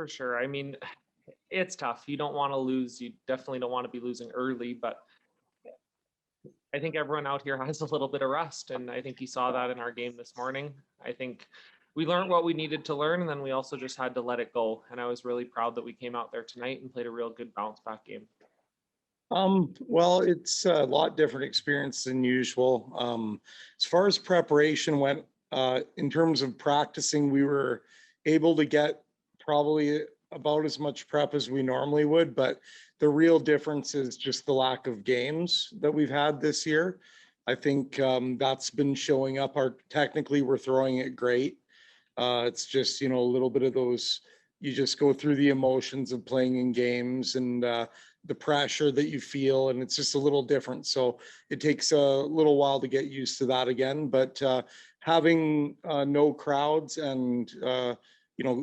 For sure. I mean, it's tough. You don't want to lose. You definitely don't want to be losing early, but I think everyone out here has a little bit of rust. And I think you saw that in our game this morning. I think we learned what we needed to learn, and then we also just had to let it go. And I was really proud that we came out there tonight and played a real good bounce back game. Well, it's a lot different experience than usual. As far as preparation went, in terms of practicing, we were able to get probably about as much prep as we normally would, but the real difference is just the lack of games that we've had this year. I think that's been showing up. Technically, we're throwing it great. It's just, a little bit of those, you just go through the emotions of playing in games and the pressure that you feel, and it's just a little different. So it takes a little while to get used to that again, but having no crowds and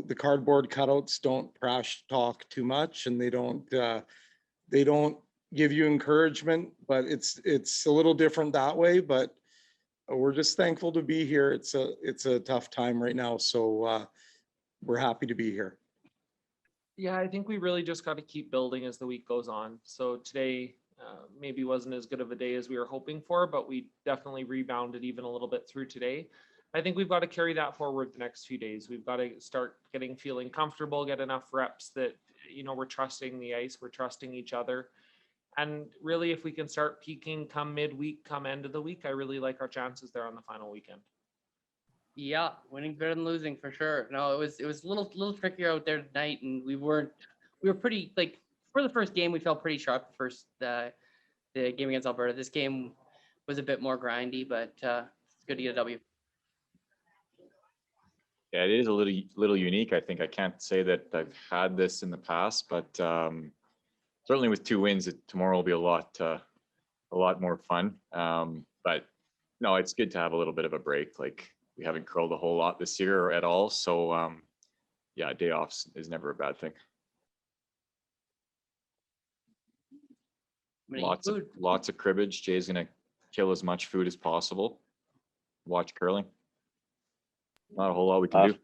the cardboard cutouts don't trash talk too much, and they don't give you encouragement, but it's a little different that way. But we're just thankful to be here. It's a tough time right now, so we're happy to be here. Yeah, I think we really just got to keep building as the week goes on. So today maybe wasn't as good of a day as we were hoping for, but we definitely rebounded even a little bit through today. I think we've got to carry that forward the next few days. We've got to start feeling comfortable, get enough reps that, we're trusting the ice, we're trusting each other. And really, if we can start peaking come midweek, come end of the week, I really like our chances there on the final weekend. Yeah, winning better than losing for sure. No, it was a little trickier out there tonight, and we were pretty, like, for the first game we felt pretty sharp. The game against Alberta. This game was a bit more grindy, but it's good to get a W. Yeah, it is a little unique. I think I can't say that I've had this in the past, but certainly with 2 wins, tomorrow will be a lot more fun. But no, it's good to have a little bit of a break. Like, we haven't curled a whole lot this year at all. So yeah, day off is never a bad thing. Lots of cribbage. Jay's gonna kill as much food as possible. Watch curling. Not a whole lot we can do.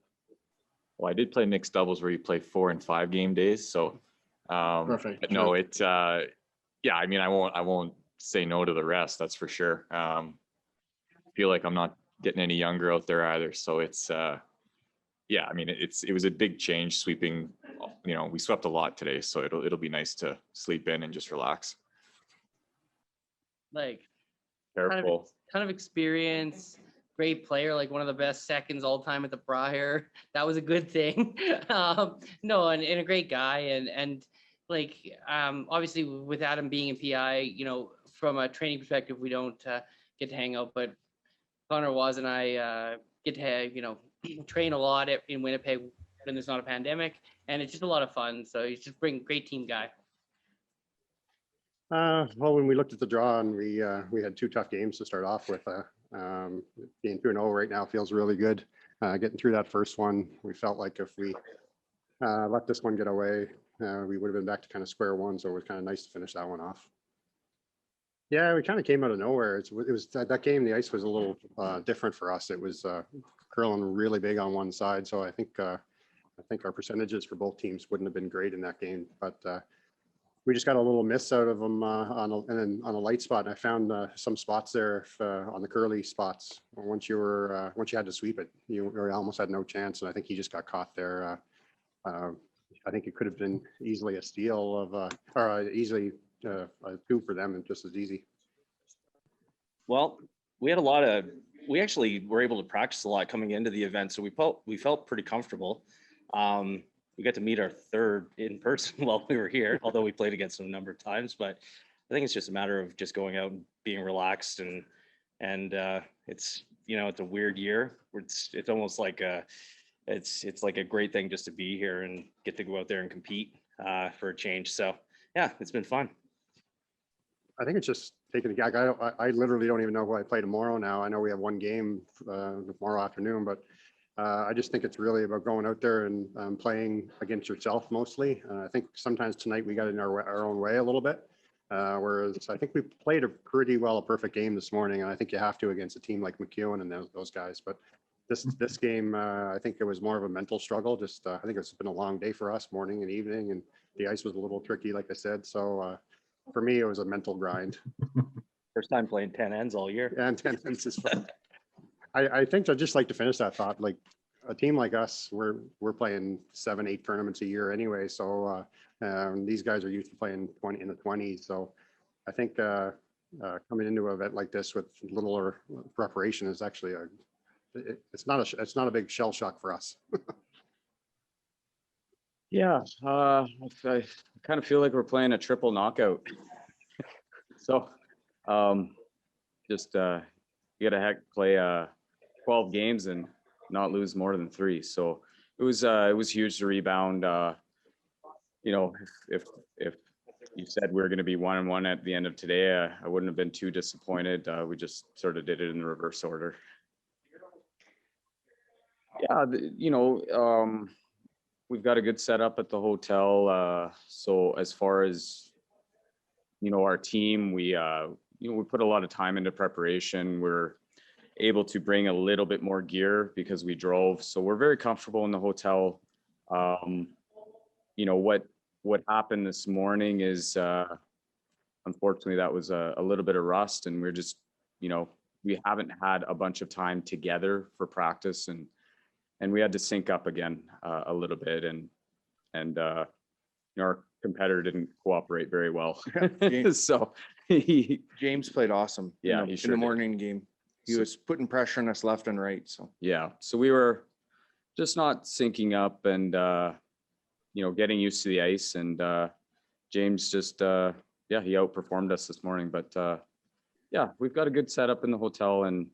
Well, I did play mixed doubles where you play 4 and 5 game days. So Perfect. but no, it yeah, I mean, I won't say no to the rest, that's for sure. Feel like I'm not getting any younger out there either. So it's yeah, I mean, it was a big change sweeping, we swept a lot today, so it'll be nice to sleep in and just relax. Like, Careful. Ton of experience, great player, like one of the best seconds all time at the Brier. That was a good thing. No, and a great guy, and like obviously with Adam being in PI, from a training perspective, we don't get to hang out, but Connor Waz and I get to train a lot in Winnipeg when there's not a pandemic, and it's just a lot of fun. So he's just a great team guy. Well, when we looked at the draw and we had 2 tough games to start off with, being 2-0 right now feels really good. Getting through that first one, we felt like if we let this one get away, we would have been back to kind of square one. So it was kind of nice to finish that one off. Yeah, we kind of came out of nowhere. It was that game. The ice was a little different for us. It was curling really big on one side. So I think our percentages for both teams wouldn't have been great in that game, but we just got a little miss out of them on a light spot. And I found some spots there on the curly spots. Once you had to sweep it, you almost had no chance. And I think he just got caught there. I think it could have been easily a steal or easily a 2 for them, and just as easy. Well, we actually were able to practice a lot coming into the event, so we felt pretty comfortable. We got to meet our third in person while we were here, although we played against them a number of times. But I think it's just a matter of just going out and being relaxed, and it's it's a weird year. It's almost like it's like a great thing just to be here and get to go out there and compete for a change. So yeah, it's been fun. I think it's just taking a gag. I literally don't even know who I play tomorrow now. I know we have 1 game tomorrow afternoon, but I just think it's really about going out there and playing against yourself mostly. I think sometimes tonight we got in our own way a little bit, whereas I think we played a perfect game this morning, and I think you have to against a team like McEwen and those guys. But this game, I think it was more of a mental struggle. Just I think it's been a long day for us, morning and evening, and the ice was a little tricky, like I said. So for me, it was a mental grind. First time playing 10 ends all year. And attendance is fun. I think I'd just like to finish that thought. Like a team like us, we're playing 7-8 tournaments a year anyway. So these guys are used to playing 20 in the 20s. So I think coming into an event like this with little or preparation is actually it's not a big shell shock for us. Yeah, I kind of feel like we're playing a triple knockout. So, just you gotta play 12 games and not lose more than 3. So it was huge to rebound. You know, if you said we were going to be 1-1 at the end of today, I wouldn't have been too disappointed. We just sort of did it in the reverse order. Yeah, you know, we've got a good setup at the hotel. So as far as, you know, our team, we put a lot of time into preparation. We're able to bring a little bit more gear because we drove. So we're very comfortable in the hotel. You know, what happened this morning is, unfortunately, that was a little bit of rust, and we're just, you know, we haven't had a bunch of time together for practice, and we had to sync up again a little bit, and you know, our competitor didn't cooperate very well. So James played awesome. Yeah, in he the, sure in did. the morning game. He So- was putting pressure on us left and right. So yeah, so we were just not syncing up and you know, getting used to the ice, and James just yeah, he outperformed us this morning. But yeah, we've got a good setup in the hotel and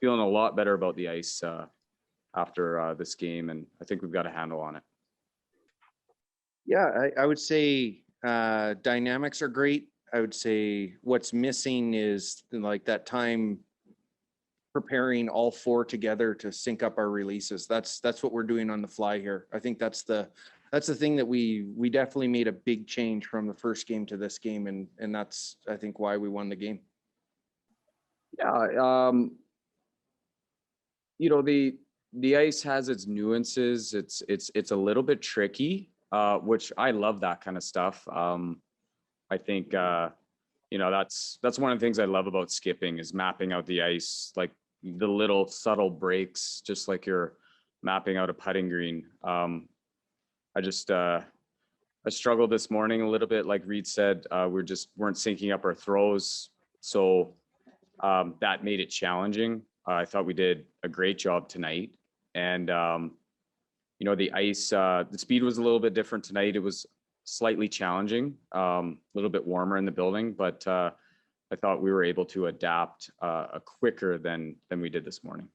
feeling a lot better about the ice after this game, and I think we've got a handle on it. yeah, I would say dynamics are great. I would say what's missing is like that time preparing all 4 together to sync up our releases. That's what we're doing on the fly here. I think that's the thing that we definitely made a big change from the first game to this game, and that's I think why we won the game. Yeah, you know, the ice has its nuances. It's a little bit tricky, which I love that kind of stuff. I think you know, that's one of the things I love about skipping is mapping out the ice, like the little subtle breaks, just like you're mapping out a putting green. I just I struggled this morning a little bit, like Reed said. We weren't syncing up our throws, so that made it challenging. I thought we did a great job tonight, and you know, the ice, the speed was a little bit different tonight. It was slightly challenging, a little bit warmer in the building, but I thought we were able to adapt quicker than we did this morning.